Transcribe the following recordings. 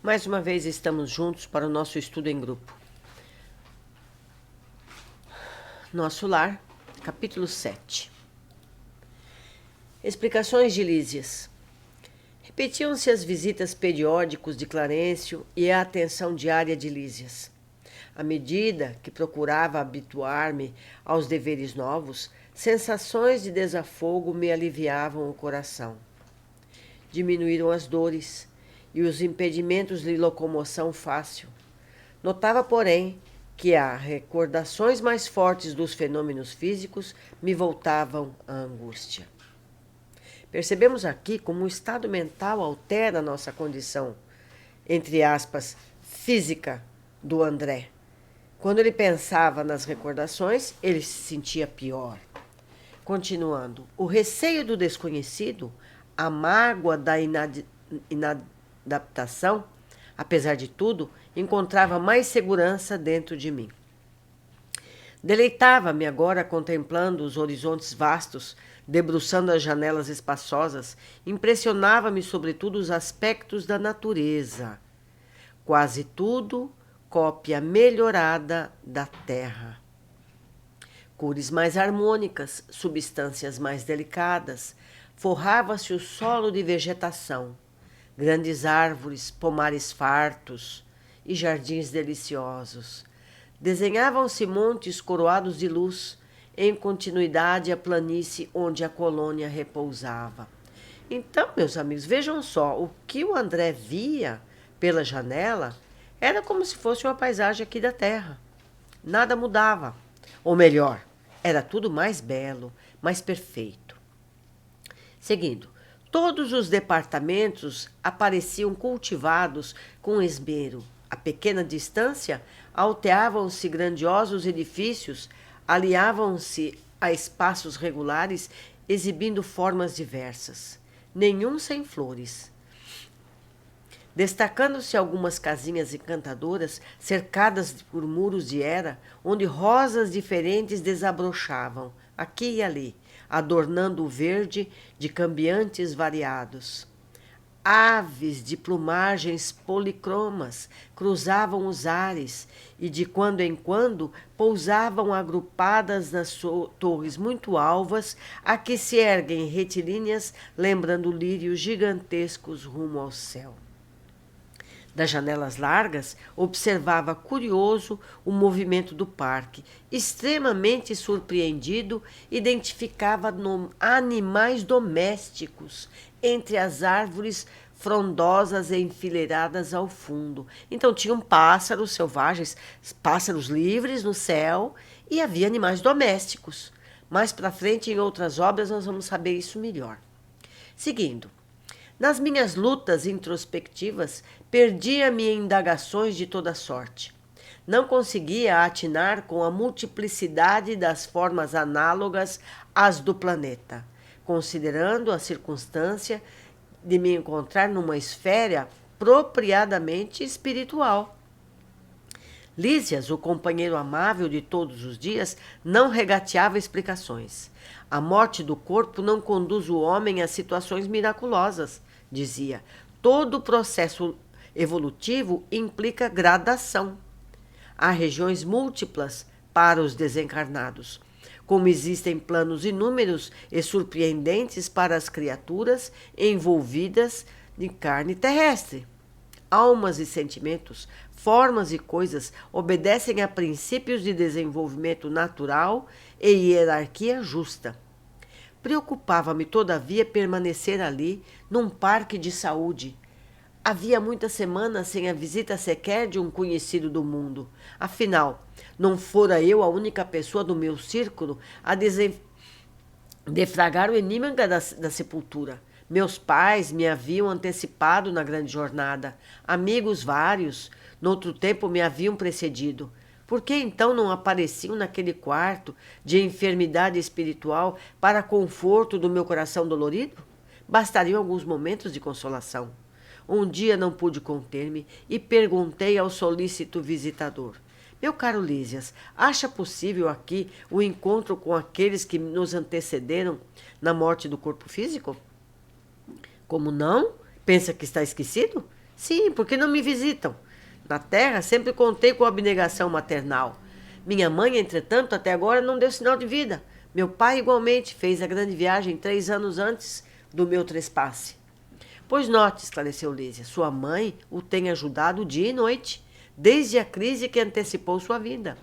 Mais uma vez estamos juntos para o nosso estudo em grupo. Nosso Lar, capítulo 7. Explicações de Lísias. Repetiam-se as visitas periódicos de Clarencio e a atenção diária de Lísias. À medida que procurava habituar-me aos deveres novos, sensações de desafogo me aliviavam o coração. Diminuíram as dores e os impedimentos de locomoção fácil. Notava, porém, que as recordações mais fortes dos fenômenos físicos me voltavam à angústia. Percebemos aqui como o estado mental altera a nossa condição, entre aspas, física do André. Quando ele pensava nas recordações, ele se sentia pior. Continuando, o receio do desconhecido, a mágoa da inadaptação, apesar de tudo, encontrava mais segurança dentro de mim. Deleitava-me agora contemplando os horizontes vastos, debruçando as janelas espaçosas. Impressionava-me sobretudo os aspectos da natureza. Quase tudo cópia melhorada da terra. Cores mais harmônicas, substâncias mais delicadas, forrava-se o solo de vegetação, grandes árvores, pomares fartos e jardins deliciosos. Desenhavam-se montes coroados de luz, em continuidade à planície onde a colônia repousava. Então, meus amigos, vejam só, o que o André via pela janela era como se fosse uma paisagem aqui da Terra. Nada mudava. Ou melhor, era tudo mais belo, mais perfeito. Seguindo, todos os departamentos apareciam cultivados com esmero. A pequena distância, alteavam-se grandiosos edifícios, aliavam-se a espaços regulares, exibindo formas diversas. Nenhum sem flores. Destacando-se algumas casinhas encantadoras, cercadas por muros de era, onde rosas diferentes desabrochavam, aqui e ali, adornando o verde de cambiantes variados. Aves de plumagens policromas cruzavam os ares e de quando em quando pousavam agrupadas nas torres muito alvas, a que se erguem retilíneas, lembrando lírios gigantescos rumo ao céu. Das janelas largas, observava curioso o movimento do parque. Extremamente surpreendido, identificava animais domésticos entre as árvores frondosas enfileiradas ao fundo. Então tinham pássaros selvagens, pássaros livres no céu, e havia animais domésticos. Mais para frente, em outras obras, nós vamos saber isso melhor. Seguindo. Nas minhas lutas introspectivas, perdia-me em indagações de toda sorte. Não conseguia atinar com a multiplicidade das formas análogas às do planeta, considerando a circunstância de me encontrar numa esfera propriadamente espiritual. Lísias, o companheiro amável de todos os dias, não regateava explicações. A morte do corpo não conduz o homem a situações miraculosas, dizia. Todo o processo evolutivo implica gradação. Há regiões múltiplas para os desencarnados, como existem planos inúmeros e surpreendentes para as criaturas envolvidas de carne terrestre. Almas e sentimentos, formas e coisas obedecem a princípios de desenvolvimento natural e hierarquia justa. Preocupava-me, todavia, permanecer ali, num parque de saúde. Havia muitas semanas sem a visita sequer de um conhecido do mundo. Afinal, não fora eu a única pessoa do meu círculo a defragar o enigma da sepultura. Meus pais me haviam antecipado na grande jornada. Amigos vários, noutro tempo, me haviam precedido. Por que então não apareciam naquele quarto de enfermidade espiritual para conforto do meu coração dolorido? Bastariam alguns momentos de consolação. Um dia não pude conter-me e perguntei ao solícito visitador: meu caro Lísias, acha possível aqui o encontro com aqueles que nos antecederam na morte do corpo físico? Como não? Pensa que está esquecido? Sim, porque não me visitam. Na terra sempre contei com a abnegação maternal. Minha mãe, entretanto, até agora não deu sinal de vida. Meu pai, igualmente, fez a grande viagem 3 anos antes do meu trespasse. Pois note, esclareceu Lísia, sua mãe o tem ajudado dia e noite, desde a crise que antecipou sua vida.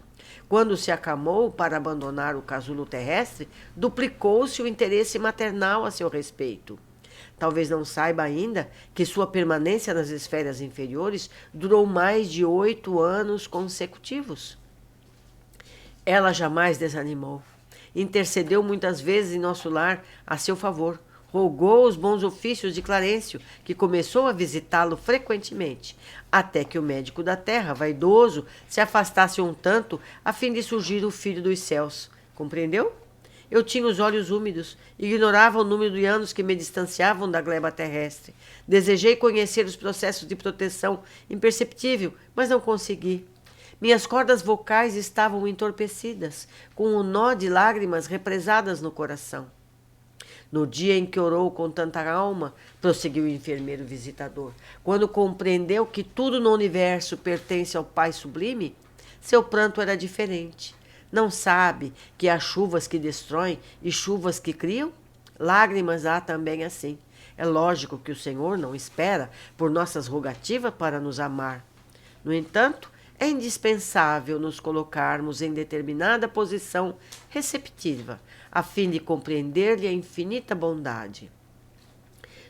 Quando se acamou para abandonar o casulo terrestre, duplicou-se o interesse maternal a seu respeito. Talvez não saiba ainda que sua permanência nas esferas inferiores durou mais de 8 anos consecutivos. Ela jamais desanimou. Intercedeu muitas vezes em nosso lar a seu favor. Rogou os bons ofícios de Clarencio, que começou a visitá-lo frequentemente, até que o médico da terra, vaidoso, se afastasse um tanto a fim de surgir o filho dos céus. Compreendeu? Eu tinha os olhos úmidos, ignorava o número de anos que me distanciavam da gleba terrestre. Desejei conhecer os processos de proteção, imperceptível, mas não consegui. Minhas cordas vocais estavam entorpecidas, com um nó de lágrimas represadas no coração. No dia em que orou com tanta alma, prosseguiu o enfermeiro visitador, quando compreendeu que tudo no universo pertence ao Pai Sublime, seu pranto era diferente. Não sabe que há chuvas que destroem e chuvas que criam? Lágrimas há também assim. É lógico que o Senhor não espera por nossas rogativas para nos amar. No entanto, é indispensável nos colocarmos em determinada posição receptiva, a fim de compreender-lhe a infinita bondade.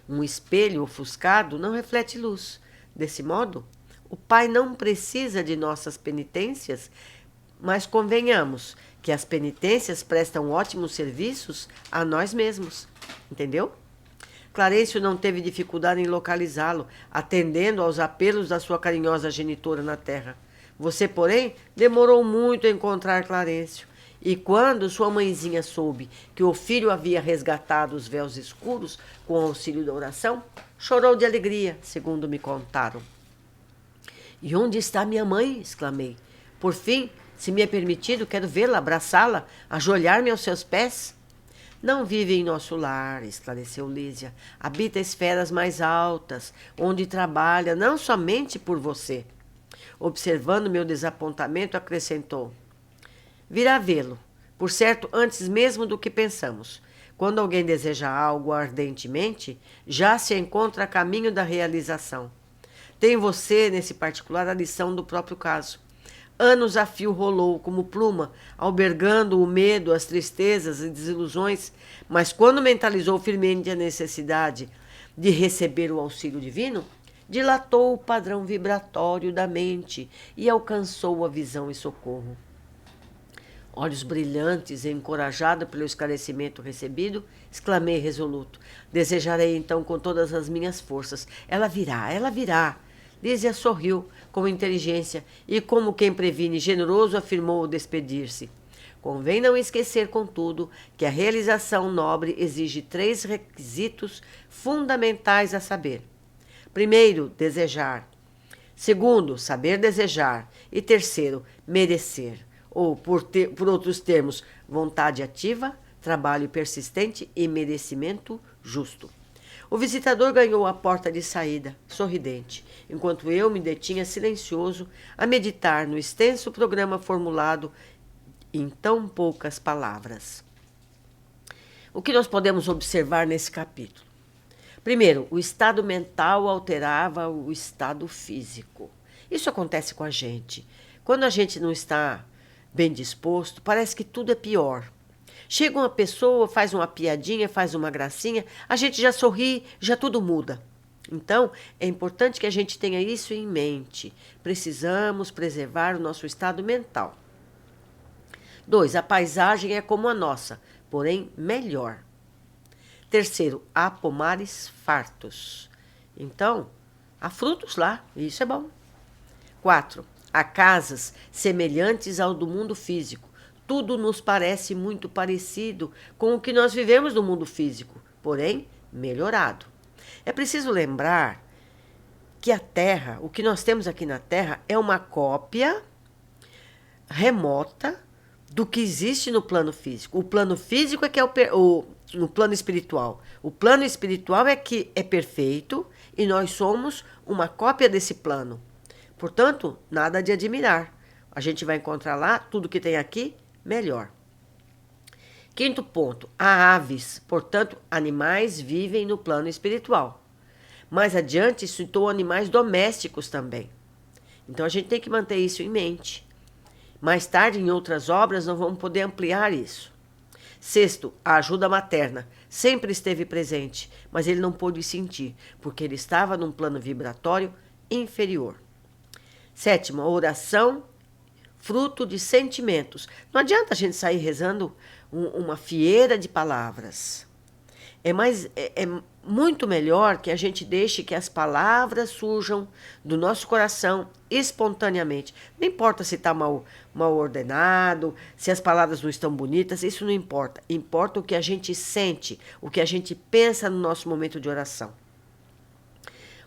Um espelho ofuscado não reflete luz. Desse modo, o Pai não precisa de nossas penitências, mas convenhamos que as penitências prestam ótimos serviços a nós mesmos. Entendeu? Clarencio não teve dificuldade em localizá-lo, atendendo aos apelos da sua carinhosa genitora na terra. Você, porém, demorou muito a encontrar Clarencio. E quando sua mãezinha soube que o filho havia resgatado os véus escuros com o auxílio da oração, chorou de alegria, segundo me contaram. E onde está minha mãe? Exclamei. Por fim, se me é permitido, quero vê-la, abraçá-la, ajoelhar-me aos seus pés. Não vive em nosso lar, esclareceu Lísia. Habita esferas mais altas, onde trabalha não somente por você. Observando meu desapontamento, acrescentou. Virá vê-lo, por certo, antes mesmo do que pensamos. Quando alguém deseja algo ardentemente, já se encontra a caminho da realização. Tem você, nesse particular, a lição do próprio caso. Anos a fio rolou como pluma, albergando o medo, as tristezas e desilusões, mas quando mentalizou firmemente a necessidade de receber o auxílio divino, dilatou o padrão vibratório da mente e alcançou a visão e socorro. Olhos brilhantes e encorajado pelo esclarecimento recebido, exclamei resoluto. Desejarei então com todas as minhas forças. Ela virá, ela virá. Lísia sorriu com inteligência e, como quem previne generoso, afirmou ao despedir-se. Convém não esquecer, contudo, que a realização nobre exige 3 requisitos fundamentais a saber. Primeiro, desejar. Segundo, saber desejar. E terceiro, merecer. Ou, por outros termos, vontade ativa, trabalho persistente e merecimento justo. O visitador ganhou a porta de saída, sorridente, enquanto eu me detinha silencioso a meditar no extenso programa formulado em tão poucas palavras. O que nós podemos observar nesse capítulo? Primeiro, o estado mental alterava o estado físico. Isso acontece com a gente. Quando a gente não está bem disposto, parece que tudo é pior. Chega uma pessoa, faz uma piadinha, faz uma gracinha, a gente já sorri, já tudo muda. Então, é importante que a gente tenha isso em mente. Precisamos preservar o nosso estado mental. 2, a paisagem é como a nossa, porém melhor. Terceiro, há pomares fartos. Então, há frutos lá, e isso é bom. 4, há casas semelhantes ao do mundo físico. Tudo nos parece muito parecido com o que nós vivemos no mundo físico, porém melhorado. É preciso lembrar que a Terra, o que nós temos aqui na Terra, é uma cópia remota do que existe no plano físico. O plano físico é que é no plano espiritual. O plano espiritual é que é perfeito e nós somos uma cópia desse plano. Portanto, nada de admirar. A gente vai encontrar lá tudo que tem aqui, melhor. Quinto ponto, há aves, portanto, animais vivem no plano espiritual. Mais adiante, citou animais domésticos também. Então, a gente tem que manter isso em mente. Mais tarde, em outras obras, nós vamos poder ampliar isso. Sexto, a ajuda materna sempre esteve presente, mas ele não pôde sentir, porque ele estava num plano vibratório inferior. Sétimo, a oração, fruto de sentimentos. Não adianta a gente sair rezando uma fieira de palavras. É muito melhor que a gente deixe que as palavras surjam do nosso coração espontaneamente. Não importa se está mal ordenado, se as palavras não estão bonitas, isso não importa. Importa o que a gente sente, o que a gente pensa no nosso momento de oração.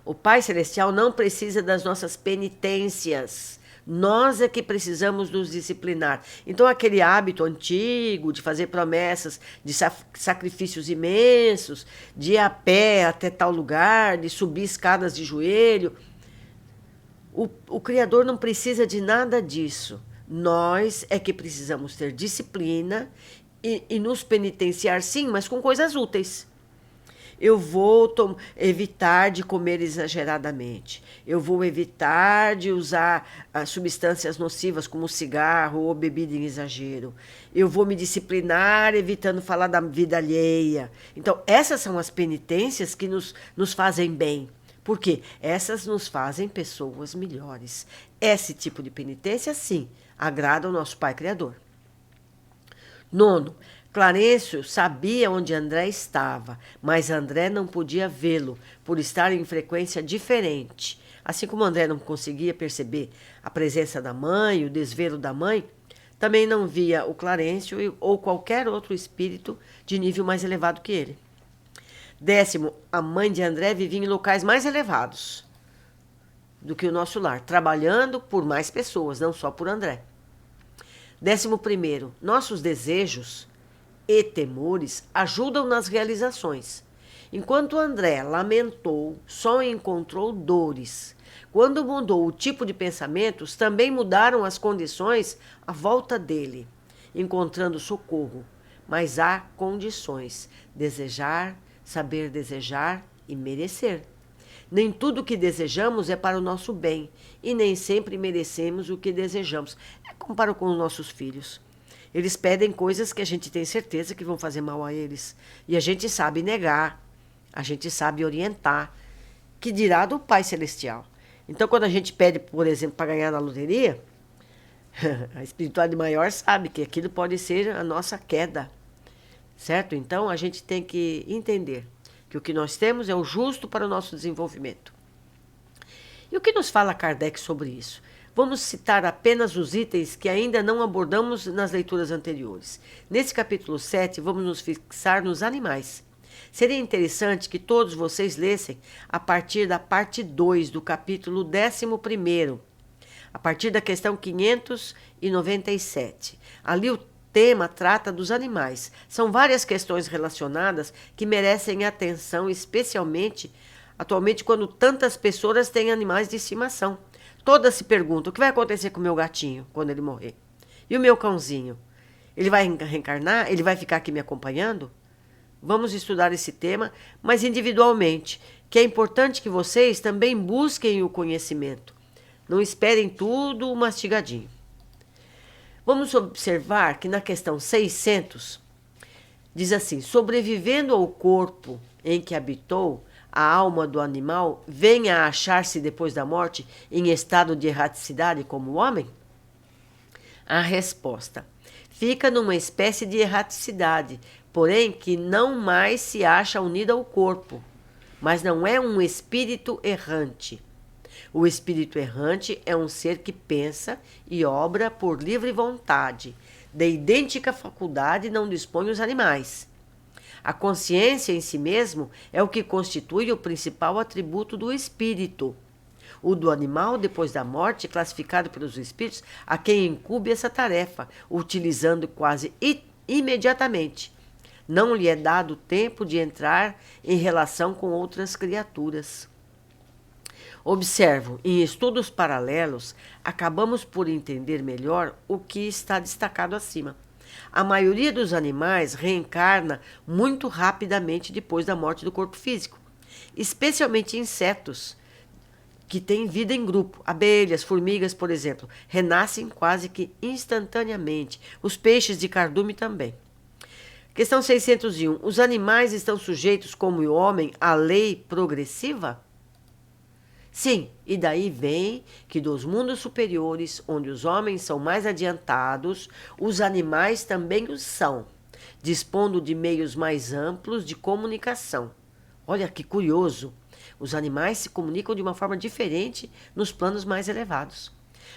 O Pai Celestial não precisa das nossas penitências. Nós é que precisamos nos disciplinar. Então, aquele hábito antigo de fazer promessas, de sacrifícios imensos, de ir a pé até tal lugar, de subir escadas de joelho, o Criador não precisa de nada disso. Nós é que precisamos ter disciplina e nos penitenciar, sim, mas com coisas úteis. Eu vou evitar de comer exageradamente. Eu vou evitar de usar substâncias nocivas como cigarro ou bebida em exagero. Eu vou me disciplinar evitando falar da vida alheia. Então, essas são as penitências que nos fazem bem. Por quê? Essas nos fazem pessoas melhores. Esse tipo de penitência, sim, agrada ao nosso Pai Criador. Nono, Clarencio sabia onde André estava, mas André não podia vê-lo, por estar em frequência diferente. Assim como André não conseguia perceber a presença da mãe, o desvelo da mãe, também não via o Clarencio ou qualquer outro espírito de nível mais elevado que ele. Décimo, a mãe de André vivia em locais mais elevados do que o nosso lar, trabalhando por mais pessoas, não só por André. 11º, nossos desejos e temores ajudam nas realizações. Enquanto André lamentou, só encontrou dores. Quando mudou o tipo de pensamentos, também mudaram as condições à volta dele, encontrando socorro. Mas há condições: desejar, saber desejar e merecer. Nem tudo o que desejamos é para o nosso bem, e nem sempre merecemos o que desejamos. Comparo com os nossos filhos. Eles pedem coisas que a gente tem certeza que vão fazer mal a eles. E a gente sabe negar, a gente sabe orientar, que dirá do Pai Celestial. Então, quando a gente pede, por exemplo, para ganhar na loteria, a espiritualidade maior sabe que aquilo pode ser a nossa queda. Certo? Então, a gente tem que entender que o que nós temos é o justo para o nosso desenvolvimento. E o que nos fala Kardec sobre isso? Vamos citar apenas os itens que ainda não abordamos nas leituras anteriores. Nesse capítulo 7, vamos nos fixar nos animais. Seria interessante que todos vocês lessem a partir da parte 2 do capítulo 11º, a partir da questão 597. Ali o tema trata dos animais. São várias questões relacionadas que merecem atenção, especialmente atualmente quando tantas pessoas têm animais de estimação. Todas se perguntam: o que vai acontecer com o meu gatinho quando ele morrer? E o meu cãozinho? Ele vai reencarnar? Ele vai ficar aqui me acompanhando? Vamos estudar esse tema, mas individualmente, que é importante que vocês também busquem o conhecimento. Não esperem tudo mastigadinho. Vamos observar que na questão 600, diz assim: sobrevivendo ao corpo em que habitou, a alma do animal venha a achar-se depois da morte em estado de erraticidade como o homem? A resposta: fica numa espécie de erraticidade, porém que não mais se acha unida ao corpo, mas não é um espírito errante. O espírito errante é um ser que pensa e obra por livre vontade. De idêntica faculdade não dispõem os animais. A consciência em si mesmo é o que constitui o principal atributo do espírito. O do animal, depois da morte, classificado pelos espíritos a quem incumbe essa tarefa, utilizando quase imediatamente. Não lhe é dado tempo de entrar em relação com outras criaturas. Observo, em estudos paralelos, acabamos por entender melhor o que está destacado acima. A maioria dos animais reencarna muito rapidamente depois da morte do corpo físico, especialmente insetos que têm vida em grupo. Abelhas, formigas, por exemplo, renascem quase que instantaneamente. Os peixes de cardume também. Questão 601. Os animais estão sujeitos, como o homem, à lei progressiva? Sim, e daí vem que dos mundos superiores, onde os homens são mais adiantados, os animais também o são, dispondo de meios mais amplos de comunicação. Olha que curioso! Os animais se comunicam de uma forma diferente nos planos mais elevados.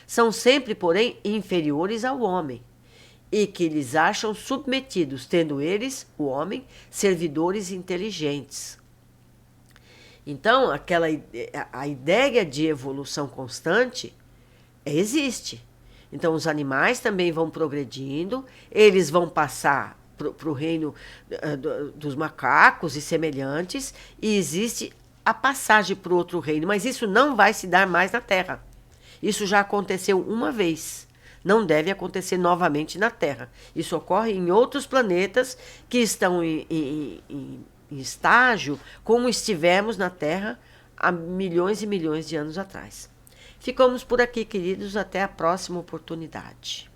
São sempre, porém, inferiores ao homem, e que lhes acham submetidos, tendo eles, o homem, servidores inteligentes. Então, a ideia de evolução constante existe. Então, os animais também vão progredindo, eles vão passar para o reino dos macacos e semelhantes, e existe a passagem para o outro reino, mas isso não vai se dar mais na Terra. Isso já aconteceu uma vez. Não deve acontecer novamente na Terra. Isso ocorre em outros planetas que estão em estágio como estivemos na Terra há milhões e milhões de anos atrás. Ficamos por aqui, queridos. Até a próxima oportunidade.